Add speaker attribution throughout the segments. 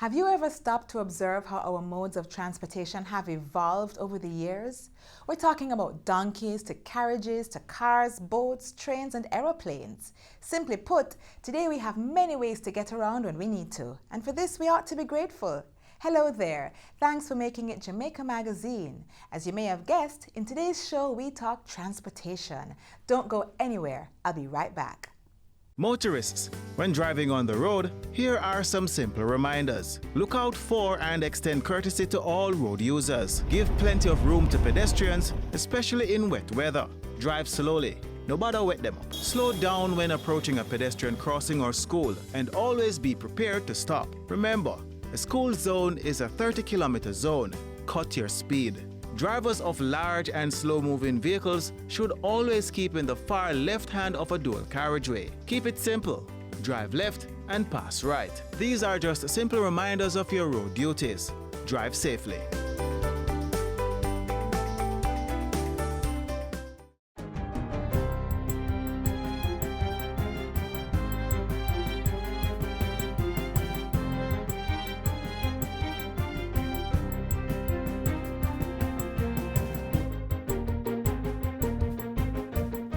Speaker 1: Have you ever stopped to observe how our modes of transportation have evolved over the years? We're talking about donkeys to carriages to cars, boats, trains, and aeroplanes. Simply put, today we have many ways to get around when we need to, and for this we ought to be grateful. Hello there. Thanks for making it Jamaica Magazine. As you may have guessed, in today's show we talk transportation. Don't go anywhere. I'll be right back.
Speaker 2: Motorists, when driving on the road, here are some simple reminders. Look out for and extend courtesy to all road users. Give plenty of room to pedestrians, especially in wet weather. Drive slowly. No bother wet them up. Slow down when approaching a pedestrian crossing or school, and always be prepared to stop. Remember, a school zone is a 30-kilometer zone. Cut your speed. Drivers of large and slow-moving vehicles should always keep in the far left hand of a dual carriageway. Keep it simple. Drive left and pass right. These are just simple reminders of your road duties. Drive safely.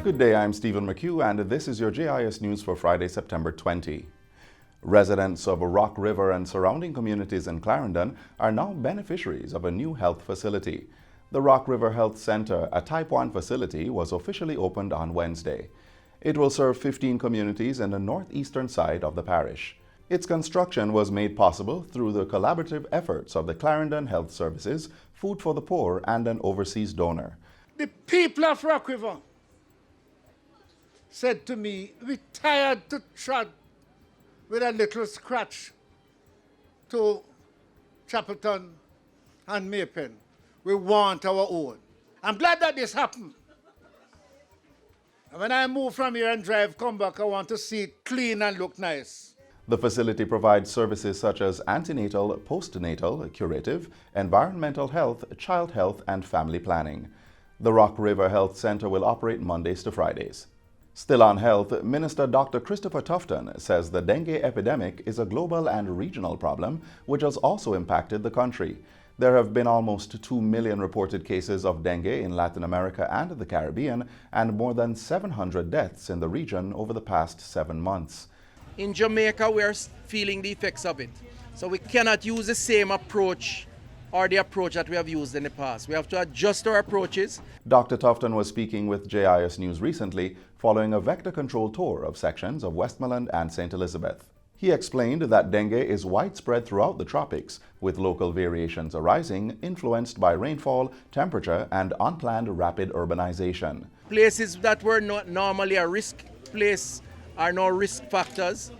Speaker 3: Good day, I'm Stephen McHugh, and this is your JIS News for Friday, September 20. Residents of Rock River and surrounding communities in Clarendon are now beneficiaries of a new health facility. The Rock River Health Center, a Type 1 facility, was officially opened on Wednesday. It will serve 15 communities in the northeastern side of the parish. Its construction was made possible through the collaborative efforts of the Clarendon Health Services, Food for the Poor, and an overseas donor.
Speaker 4: The people of Rock River said to me, "We tired to trot with a little scratch to Chapelton and Maypen. We want our own." I'm glad that this happened. And when I move from here and come back, I want to see it clean and look nice.
Speaker 3: The facility provides services such as antenatal, postnatal, curative, environmental health, child health, and family planning. The Rock River Health Center will operate Mondays to Fridays. Still on health, Minister Dr. Christopher Tufton says the dengue epidemic is a global and regional problem which has also impacted the country. There have been almost 2 million reported cases of dengue in Latin America and the Caribbean, and more than 700 deaths in the region over the past 7 months.
Speaker 5: In Jamaica, we are feeling the effects of it. So we cannot use the same approach or the approach that we have used in the past. We have to adjust our approaches.
Speaker 3: Dr. Tufton was speaking with JIS News recently following a vector control tour of sections of Westmoreland and St. Elizabeth. He explained that dengue is widespread throughout the tropics, with local variations arising influenced by rainfall, temperature, and unplanned rapid urbanization.
Speaker 5: Places that were not normally a risk place are now risk factors.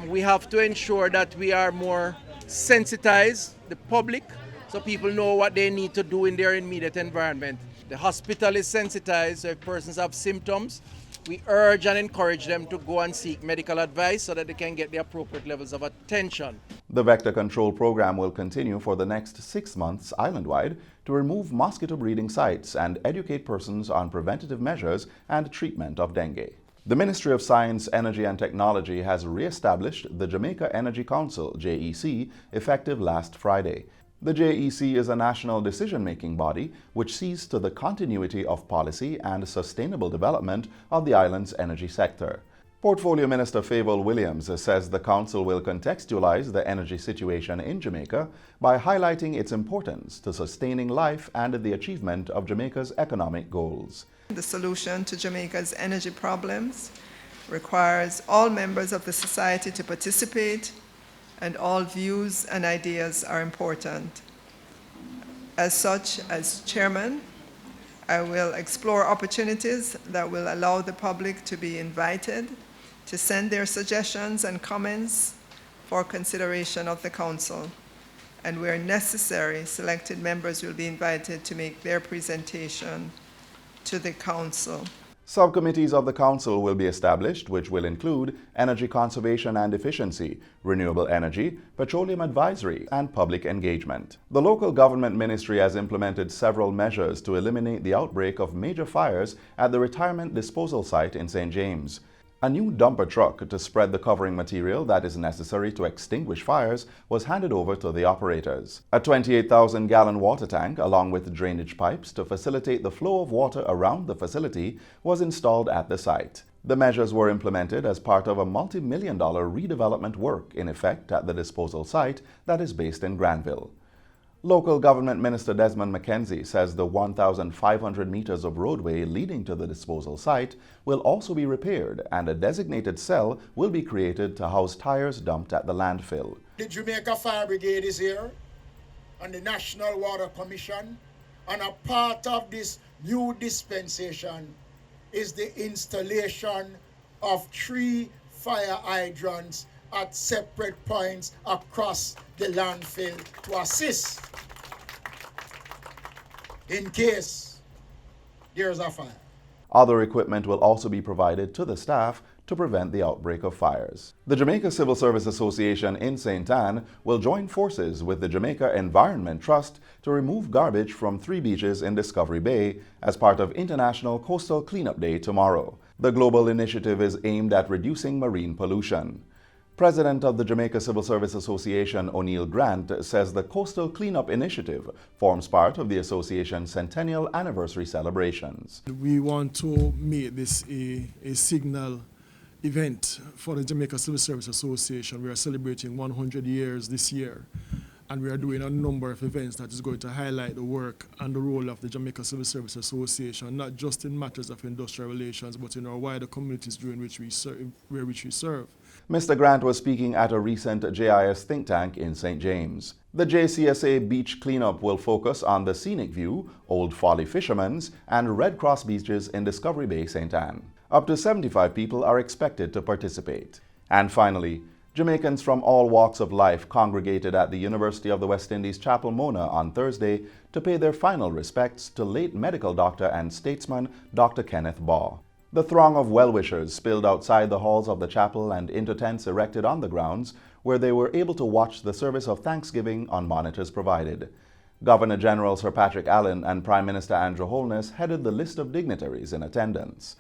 Speaker 5: We have to ensure that we are more sensitized, the public, so people know what they need to do in their immediate environment. The hospital is sensitized, so if persons have symptoms, we urge and encourage them to go and seek medical advice so that they can get the appropriate levels of attention.
Speaker 3: The vector control program will continue for the next 6 months island-wide to remove mosquito breeding sites and educate persons on preventative measures and treatment of dengue. The Ministry of Science, Energy and Technology has re-established the Jamaica Energy Council, JEC, effective last Friday. The JEC is a national decision-making body which sees to the continuity of policy and sustainable development of the island's energy sector. Portfolio Minister Favour Williams says the council will contextualize the energy situation in Jamaica by highlighting its importance to sustaining life and the achievement of Jamaica's economic goals.
Speaker 6: The solution to Jamaica's energy problems requires all members of the society to participate, and all views and ideas are important. As such, as chairman, I will explore opportunities that will allow the public to be invited to send their suggestions and comments for consideration of the council. And where necessary, selected members will be invited to make their presentation to the council.
Speaker 3: Subcommittees of the Council will be established, which will include energy conservation and efficiency, renewable energy, petroleum advisory, and public engagement. The local government ministry has implemented several measures to eliminate the outbreak of major fires at the retirement disposal site in St. James. A new dumper truck to spread the covering material that is necessary to extinguish fires was handed over to the operators. A 28,000-gallon water tank, along with drainage pipes to facilitate the flow of water around the facility, was installed at the site. The measures were implemented as part of a multi-million-dollar redevelopment work in effect at the disposal site that is based in Granville. Local Government Minister Desmond McKenzie says the 1,500 meters of roadway leading to the disposal site will also be repaired, and a designated cell will be created to house tires dumped at the landfill.
Speaker 7: The Jamaica Fire Brigade is here, and the National Water Commission, and a part of this new dispensation is the installation of 3 fire hydrants at separate points across the landfill to assist in case there's a fire.
Speaker 3: Other equipment will also be provided to the staff to prevent the outbreak of fires. The Jamaica Civil Service Association in St. Ann will join forces with the Jamaica Environment Trust to remove garbage from 3 beaches in Discovery Bay as part of International Coastal Cleanup Day tomorrow. The global initiative is aimed at reducing marine pollution. President of the Jamaica Civil Service Association, O'Neill Grant, says the Coastal Cleanup Initiative forms part of the association's centennial anniversary celebrations.
Speaker 8: We want to make this a signal event for the Jamaica Civil Service Association. We are celebrating 100 years this year, and we are doing a number of events that is going to highlight the work and the role of the Jamaica Civil Service Association, not just in matters of industrial relations, but in our wider communities during which we serve.
Speaker 3: Mr. Grant was speaking at a recent JIS think tank in St. James. The JCSA beach cleanup will focus on the Scenic View, Old Folly Fisherman's, and Red Cross beaches in Discovery Bay, St. Ann. Up to 75 people are expected to participate. And finally, Jamaicans from all walks of life congregated at the University of the West Indies Chapel Mona on Thursday to pay their final respects to late medical doctor and statesman Dr. Kenneth Baugh. The throng of well-wishers spilled outside the halls of the chapel and into tents erected on the grounds, where they were able to watch the service of Thanksgiving on monitors provided. Governor General Sir Patrick Allen and Prime Minister Andrew Holness headed the list of dignitaries in attendance.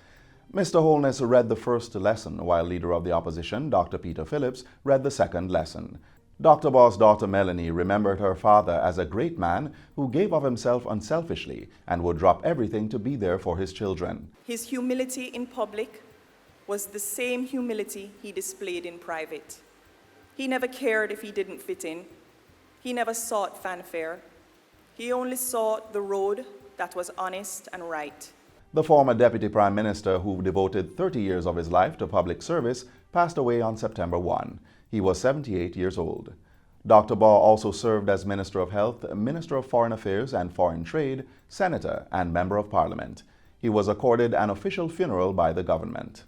Speaker 3: Mr. Holness read the first lesson, while Leader of the Opposition, Dr. Peter Phillips, read the second lesson. Dr. Baugh's daughter Melanie remembered her father as a great man who gave of himself unselfishly and would drop everything to be there for his children.
Speaker 9: His humility in public was the same humility he displayed in private. He never cared if he didn't fit in. He never sought fanfare. He only sought the road that was honest and right.
Speaker 3: The former Deputy Prime Minister, who devoted 30 years of his life to public service, passed away on September 1. He was 78 years old. Dr. Baugh also served as Minister of Health, Minister of Foreign Affairs and Foreign Trade, Senator, and Member of Parliament. He was accorded an official funeral by the government.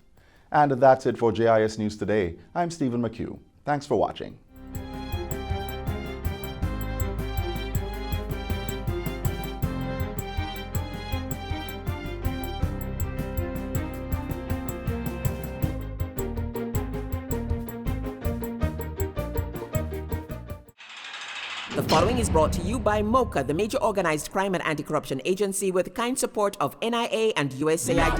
Speaker 3: And that's it for JIS News Today. I'm Stephen McHugh. Thanks for watching.
Speaker 10: The following is brought to you by MOCA, the major organized crime and anti-corruption agency with kind support of NIA and USAID.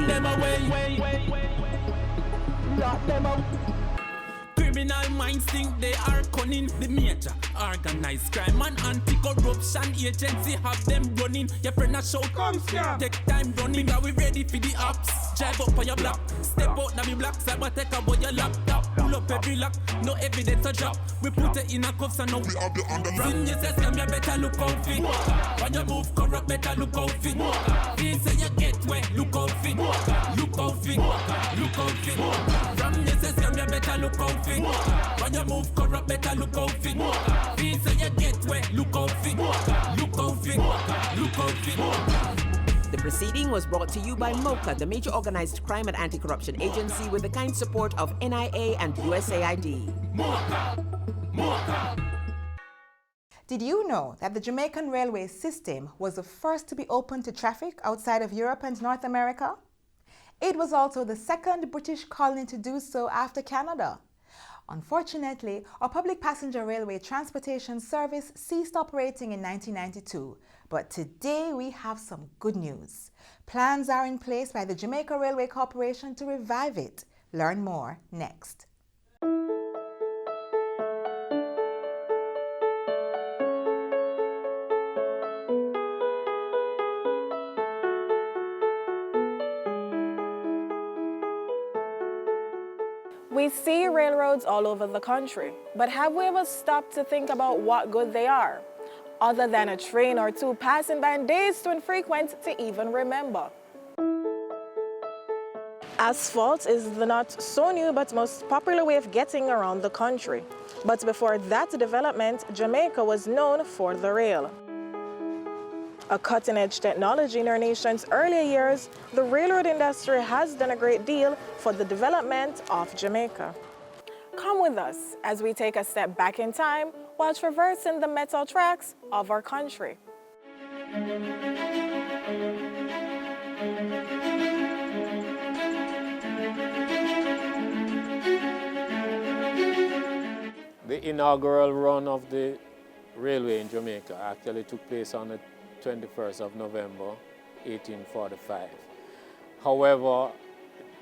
Speaker 11: Criminal minds think they are cunning. The major organized crime and anti-corruption agency have them running. Your friend a shout, come here. Take time running, are we ready for the ops? Drive up on your block, step out now me block, cyber take about your laptop. Pull up every lock, no evidence to drop. We put it in a cuffs and now we have the underground. Sin you say scam, you better look out for. When you move corrupt, better look out for. Feel say you get wet, look out for. Look out for, look out for. From you say scam, you better look out for. When you move corrupt, better look out for. Feel say you get wet, look out for. Look out for, look out for.
Speaker 10: The proceeding was brought to you by MOCA, the major organized crime and anti-corruption agency with the kind support of NIA and USAID.
Speaker 11: MOCA, MOCA.
Speaker 1: Did you know that the Jamaican railway system was the first to be open to traffic outside of Europe and North America? It was also the second British colony to do so after Canada. Unfortunately, our public passenger railway transportation service ceased operating in 1992. But today we have some good news. Plans are in place by the Jamaica Railway Corporation to revive it. Learn more next.
Speaker 12: We see railroads all over the country, but have we ever stopped to think about what good they are, other than a train or two passing by and days too infrequent to even remember? Asphalt is the not so new but most popular way of getting around the country. But before that development, Jamaica was known for the rail. A cutting-edge technology in our nation's earlier years, the railroad industry has done a great deal for the development of Jamaica. Come with us as we take a step back in time while traversing the metal tracks of our country.
Speaker 13: The inaugural run of the railway in Jamaica actually took place on the 21st of November, 1845. However,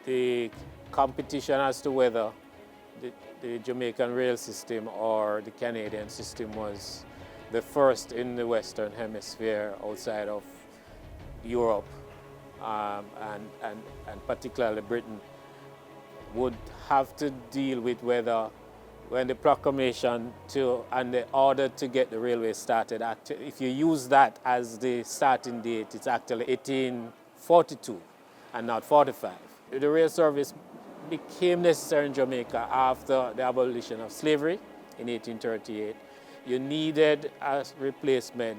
Speaker 13: the competition as to whether the Jamaican rail system or the Canadian system was the first in the Western Hemisphere outside of Europe and particularly Britain would have to deal with whether when the proclamation and the order to get the railway started, if you use that as the starting date, it's actually 1842 and not 45. The rail service became necessary in Jamaica after the abolition of slavery in 1838. You needed a replacement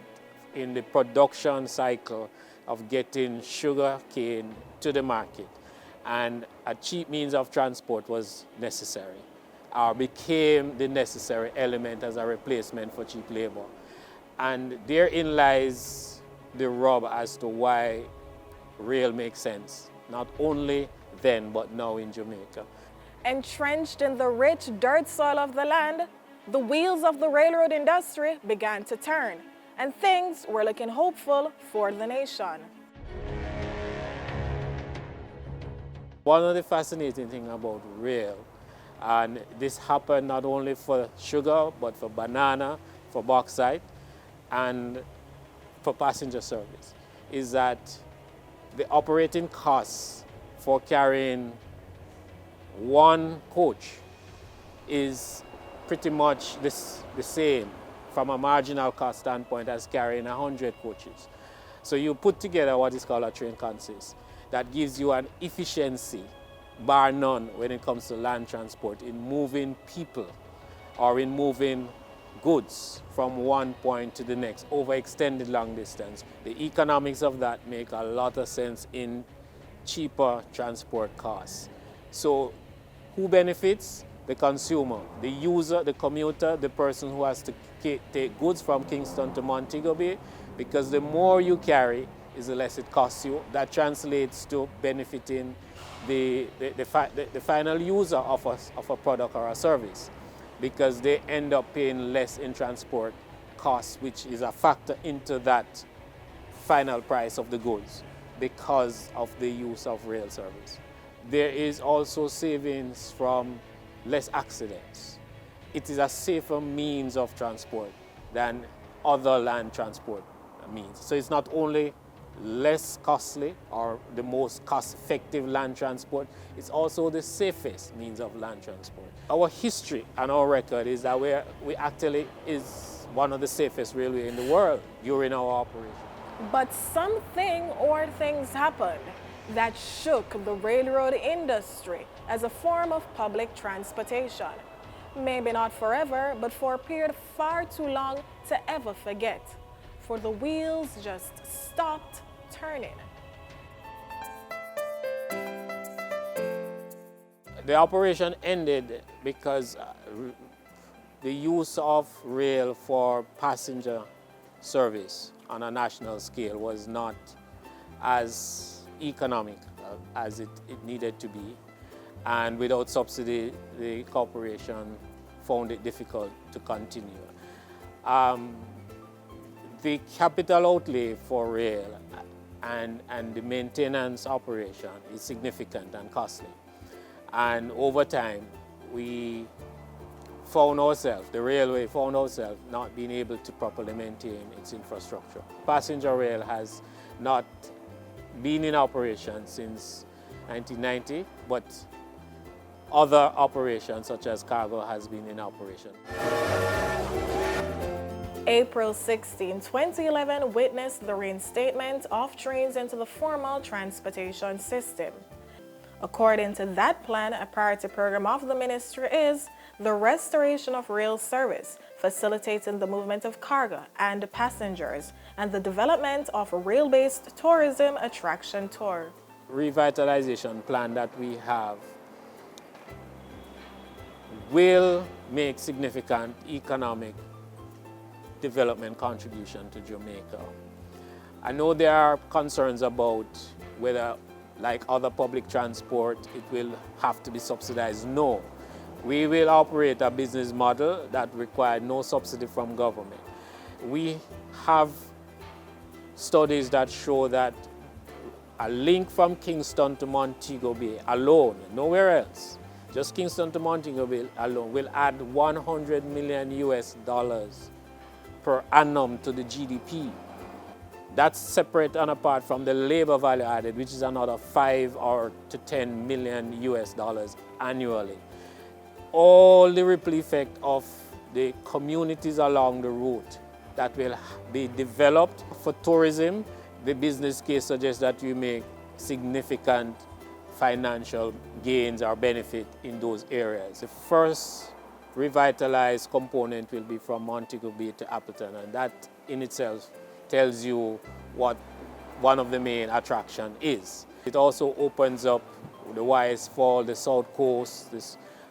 Speaker 13: in the production cycle of getting sugar cane to the market, and a cheap means of transport was necessary, or became the necessary element as a replacement for cheap labor. And therein lies the rub as to why rail makes sense, not only then but now in Jamaica.
Speaker 12: Entrenched in the rich dirt soil of the land, the wheels of the railroad industry began to turn, and things were looking hopeful for the nation.
Speaker 13: One of the fascinating things about rail, and this happened not only for sugar, but for banana, for bauxite, and for passenger service, is that the operating costs for carrying one coach is pretty much the same from a marginal cost standpoint as carrying 100 coaches. So you put together what is called a train consist that gives you an efficiency, bar none, when it comes to land transport in moving people or in moving goods from one point to the next over extended long distance. The economics of that make a lot of sense in cheaper transport costs. So who benefits? The consumer, the user, the commuter, the person who has to take goods from Kingston to Montego Bay, because the more you carry is the less it costs you. That translates to benefiting the final user of a product or a service, because they end up paying less in transport costs, which is a factor into that final price of the goods because of the use of rail service. There is also savings from less accidents. It is a safer means of transport than other land transport means. So it's not only less costly or the most cost-effective land transport, it's also the safest means of land transport. Our history and our record is that we actually is one of the safest railway in the world during our operation.
Speaker 12: But something or things happened that shook the railroad industry as a form of public transportation. Maybe not forever, but for a period far too long to ever forget. For the wheels just stopped turning.
Speaker 13: The operation ended because the use of rail for passenger service on a national scale was not as economic as it needed to be, and without subsidy the corporation found it difficult to continue. The capital outlay for rail and the maintenance operation is significant and costly, And over time, we found ourselves, the railway found ourselves not being able to properly maintain its infrastructure. Passenger rail has not been in operation since 1990, but other operations such as cargo has been in operation.
Speaker 12: April 16, 2011 witnessed the reinstatement of trains into the formal transportation system. According to that plan, a priority program of the ministry is the restoration of rail service, facilitating the movement of cargo and passengers, and the development of a rail-based tourism attraction tour.
Speaker 13: Revitalization plan that we have will make significant economic development contribution to Jamaica. I know there are concerns about whether, like other public transport, it will have to be subsidized. No. We will operate a business model that requires no subsidy from government. We have studies that show that a link from Kingston to Montego Bay alone, nowhere else, just Kingston to Montego Bay alone, will add $100 million per annum to the GDP. That's separate and apart from the labor value added, which is another $5 or to $10 million annually. All the ripple effect of the communities along the route that will be developed for tourism. The business case suggests that you make significant financial gains or benefit in those areas. The first revitalized component will be from Montego Bay to Appleton, and that in itself tells you what one of the main attractions is. It also opens up the Wise Fall, the South Coast,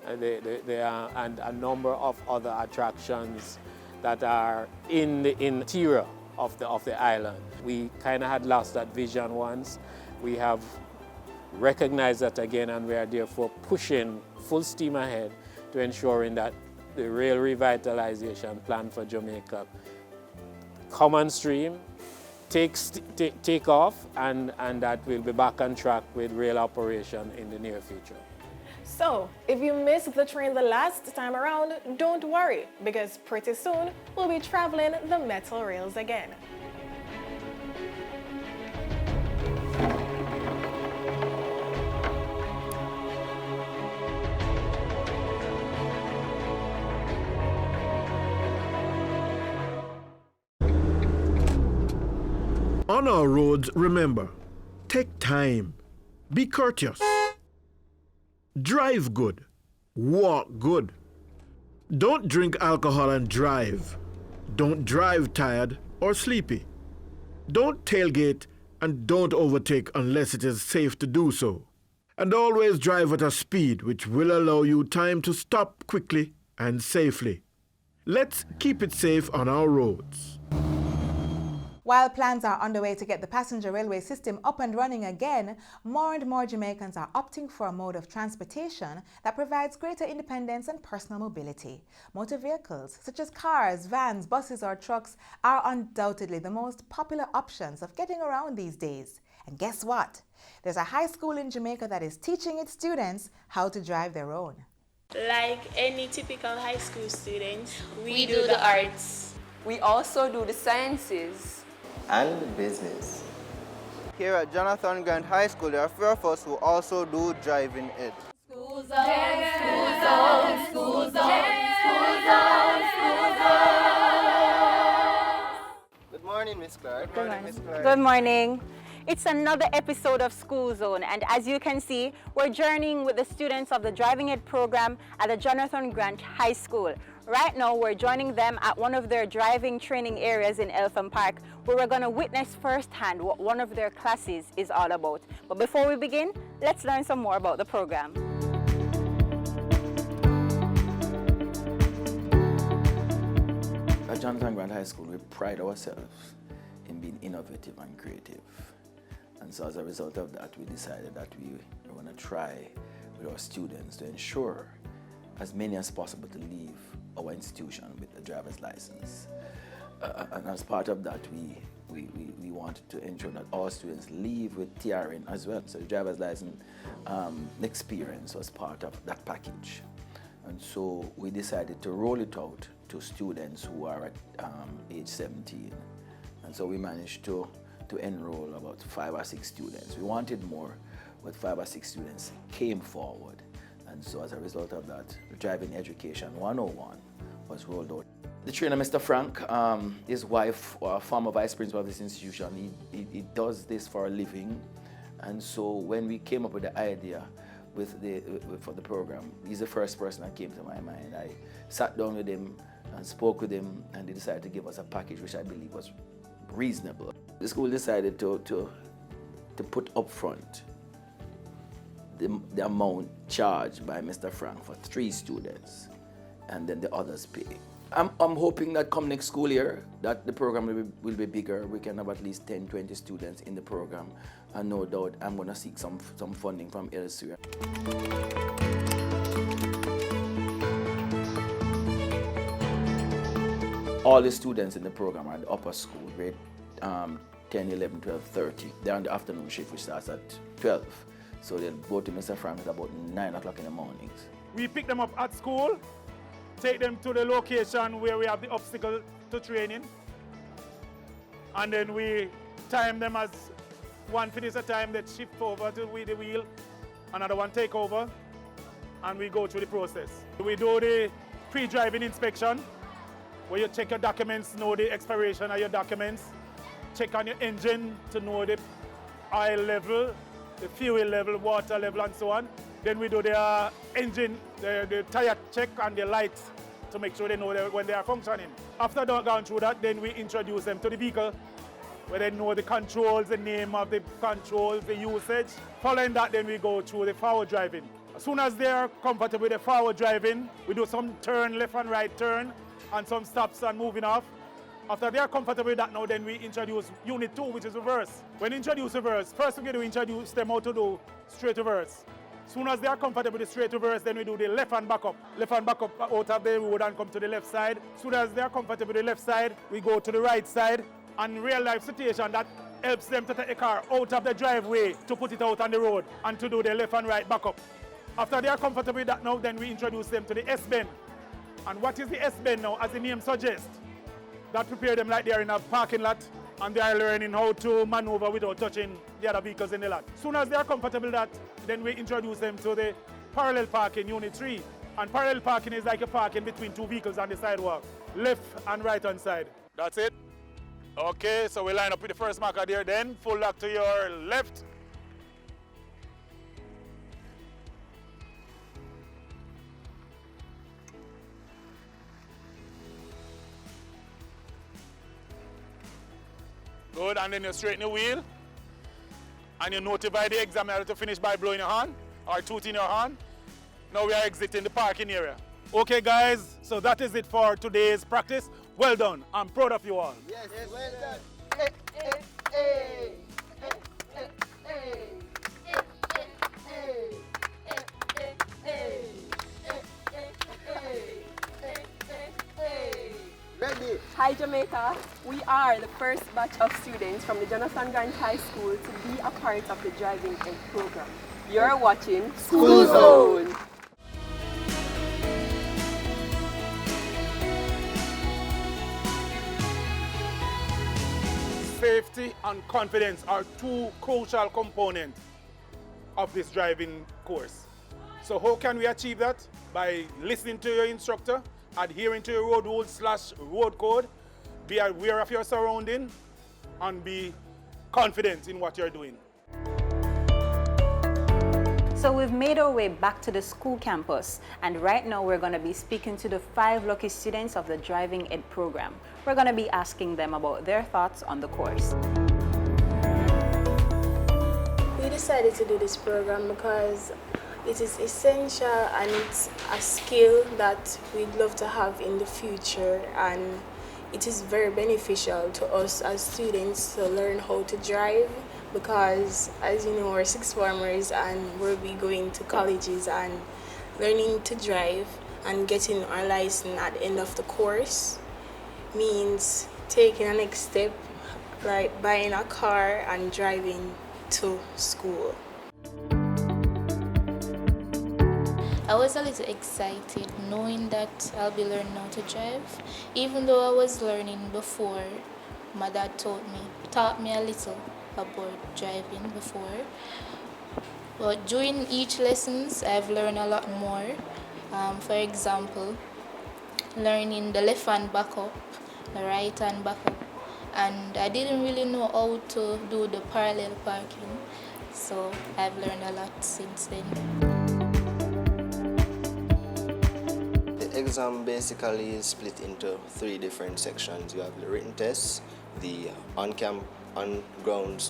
Speaker 13: and a number of other attractions that are in the interior of the island. We kind of had lost that vision once. We have recognized that again, and we are therefore pushing full steam ahead to ensuring that the rail revitalization plan for Jamaica come on stream, take off, and that we'll be back on track with rail operation in the near future.
Speaker 12: So, if you missed the train the last time around, don't worry, because pretty soon we'll be traveling the metal rails again.
Speaker 14: On our roads, remember, take time, be courteous, drive good, walk good. Don't drink alcohol and drive. Don't drive tired or sleepy. Don't tailgate and don't overtake unless it is safe to do so. And always drive at a speed which will allow you time to stop quickly and safely. Let's keep it safe on our roads.
Speaker 1: While plans are underway to get the passenger railway system up and running again, more and more Jamaicans are opting for a mode of transportation that provides greater independence and personal mobility. Motor vehicles, such as cars, vans, buses or trucks, are undoubtedly the most popular options of getting around these days. And guess what? There's a high school in Jamaica that is teaching its students how to drive their own.
Speaker 15: Like any typical high school student, we do the arts.
Speaker 16: We also do the sciences
Speaker 17: and business.
Speaker 18: Here at Jonathan Grant High School, there are 4 of us who also do driving ed.
Speaker 19: School zone, school zone, school zone, school zone, school zone.
Speaker 18: Good morning, Miss Clark.
Speaker 20: Good morning,
Speaker 18: Miss Clark.
Speaker 20: Good morning. It's another episode of School Zone, and as you can see, we're journeying with the students of the Driving Ed program at the Jonathan Grant High School. Right now, we're joining them at one of their driving training areas in Eltham Park, where we're going to witness firsthand what one of their classes is all about. But before we begin, let's learn some more about the program.
Speaker 17: At Jonathan Grant High School, we pride ourselves in being innovative and creative. And so as a result of that, we decided that we were going to try with our students to ensure as many as possible to leave our institution with a driver's license. And as part of that, we we wanted to ensure that all students leave with TRN as well. So the driver's license experience was part of that package. And so we decided to roll it out to students who are at age 17. And so we managed to enroll about 5 or 6 students. We wanted more, but 5 or 6 students came forward. And so as a result of that, Driving Education 101 was rolled out. The trainer, Mr. Frank, his wife, former vice principal of this institution, he does this for a living. And so when we came up with the idea for the program, he's the first person that came to my mind. I sat down with him and spoke with him, and they decided to give us a package which I believe was reasonable. The school decided to put up front the amount charged by Mr. Frank for 3 students, and then the others pay. I'm hoping that come next school year that the program will be bigger. We can have at least 10, 20 students in the program, and no doubt I'm going to seek some funding from elsewhere. All the students in the program are in the upper school, grade 10, 11, 12, 30. They're on the afternoon shift, which starts at 12. So they'll go to Mr. Frank at about 9 o'clock in the mornings.
Speaker 21: We pick them up at school, take them to the location where we have the obstacle to training, and then we time them as one finish a time, that shift over to the wheel, another one take over, and we go through the process. We do the pre-driving inspection, where you check your documents, know the expiration of your documents, check on your engine to know the oil level, the fuel level, water level, and so on. Then we do the engine, the tire check and the lights to make sure they know when they are functioning. After going through that, then we introduce them to the vehicle, where they know the controls, the name of the controls, the usage. Following that, then we go through the forward driving. As soon as they are comfortable with the forward driving, we do some turn, left and right turn, and some stops and moving off. After they are comfortable with that now, then we introduce unit 2, which is reverse. When we introduce reverse, first we're going to introduce them how to do straight reverse. As soon as they are comfortable with the straight reverse, then we do the left hand back up. Left hand back up out of the road and come to the left side. As soon as they are comfortable with the left side, we go to the right side. And real life situation that helps them to take the car out of the driveway to put it out on the road and to do the left and right back up. After they are comfortable with that now, then we introduce them to the S-bend. And what is the S-bend now? As the name suggests, that prepare them like they are in a parking lot and they are learning how to maneuver without touching the other vehicles in the lot. As soon as they are comfortable with that, then we introduce them to the parallel parking, unit 3. And parallel parking is like a parking between 2 vehicles on the sidewalk, left and right hand side. That's it. Okay, so we line up with the first marker there, then full lock to your left. Good, and then you straighten the wheel. And you notify the examiner to finish by blowing your horn or tooting your horn. Now we are exiting the parking area. Okay guys, so that is it for today's practice. Well done. I'm proud of you all.
Speaker 19: Yes, well done. Hey, hey, hey. Hey, hey, hey.
Speaker 16: Ready. Hi Jamaica, we are the first batch of students from the Jonathan Grant High School to be a part of the Driving Ed program. You're watching School Zone.
Speaker 21: Safety and confidence are 2 crucial components of this driving course. So how can we achieve that? By listening to your instructor, adhering to your road rules / road code, be aware of your surrounding, and be confident in what you're doing.
Speaker 20: So we've made our way back to the school campus, and right now we're going to be speaking to the 5 lucky students of the Driving Ed program. We're going to be asking them about their thoughts on the course.
Speaker 22: We decided to do this program because it is essential and it's a skill that we'd love to have in the future, and it is very beneficial to us as students to learn how to drive, because as you know, we're 6th formers and we'll be going to colleges, and learning to drive and getting our license at the end of the course means taking a next step, like buying a car and driving to school.
Speaker 15: I was a little excited knowing that I'll be learning how to drive. Even though I was learning before, my dad taught me a little about driving before. But during each lessons, I've learned a lot more. For example, learning the left hand back up, the right hand back up. And I didn't really know how to do the parallel parking. So I've learned a lot since then.
Speaker 2: The exam basically is split into 3 different sections. You have the written test, the on-ground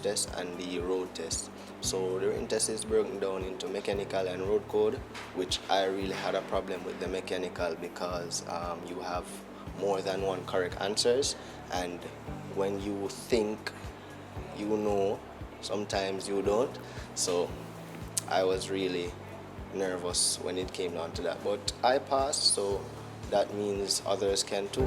Speaker 2: test, and the road test. So the written test is broken down into mechanical and road code, which I really had a problem with the mechanical because you have more than one correct answers, and when you think you know, sometimes you don't. So I was really nervous when it came down to that, but I passed, so that means others can too.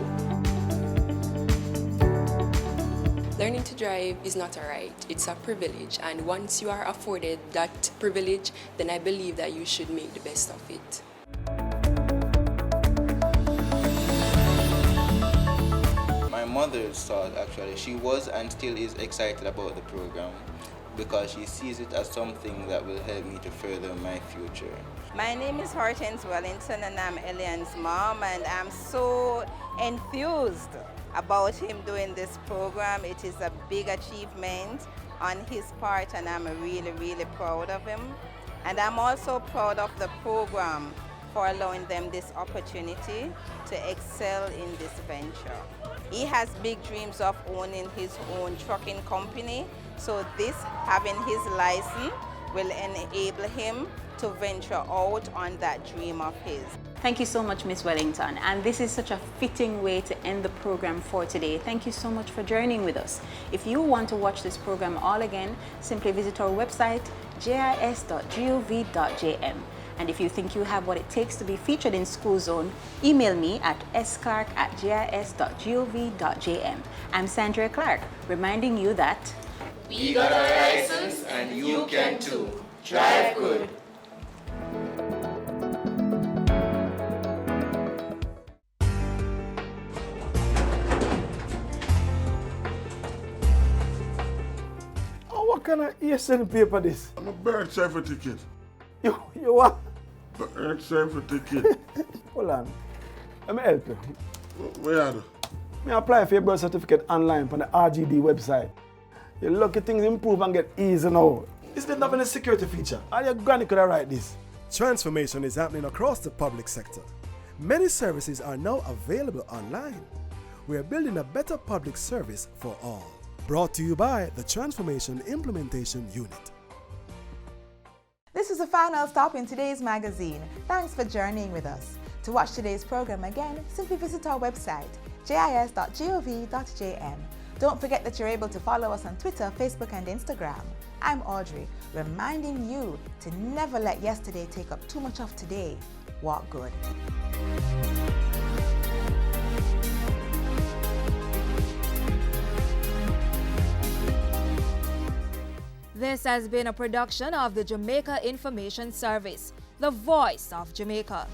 Speaker 4: Learning to drive is not a right, it's a privilege, and once you are afforded that privilege, then I believe that you should make the best of it.
Speaker 18: My mother's thought, actually, she was and still is excited about the program because she sees it as something that will help me to further my future.
Speaker 23: My name is Hortense Wellington and I'm Elian's mom, and I'm so enthused about him doing this program. It is a big achievement on his part and I'm really, really proud of him. And I'm also proud of the program for allowing them this opportunity to excel in this venture. He has big dreams of owning his own trucking company, so this, having his license, will enable him to venture out on that dream of his.
Speaker 20: Thank you so much, Ms. Wellington. And this is such a fitting way to end the program for today. Thank you so much for journeying with us. If you want to watch this program all again, simply visit our website, jis.gov.jm. And if you think you have what it takes to be featured in School Zone, email me at sclark@gis.gov.jm. I'm Sandra Clark, reminding you that
Speaker 19: we got our license and you can too. Drive good.
Speaker 24: What kind of ESN paper this?
Speaker 25: I'm a birth certificate.
Speaker 24: You what?
Speaker 25: Birth certificate.
Speaker 24: Hold on. Let me help you.
Speaker 25: Where are you?
Speaker 24: Me apply for your birth certificate online on the RGD website. Your lucky things improve and get easy now. Is there nothing a security feature? All your granny could have write this.
Speaker 26: Transformation is happening across the public sector. Many services are now available online. We are building a better public service for all. Brought to you by the Transformation Implementation Unit.
Speaker 1: This is the final stop in today's magazine. Thanks for journeying with us. To watch today's program again, simply visit our website, jis.gov.jm. Don't forget that you're able to follow us on Twitter, Facebook, and Instagram. I'm Audrey, reminding you to never let yesterday take up too much of today. Walk good.
Speaker 27: This has been a production of the Jamaica Information Service, the voice of Jamaica.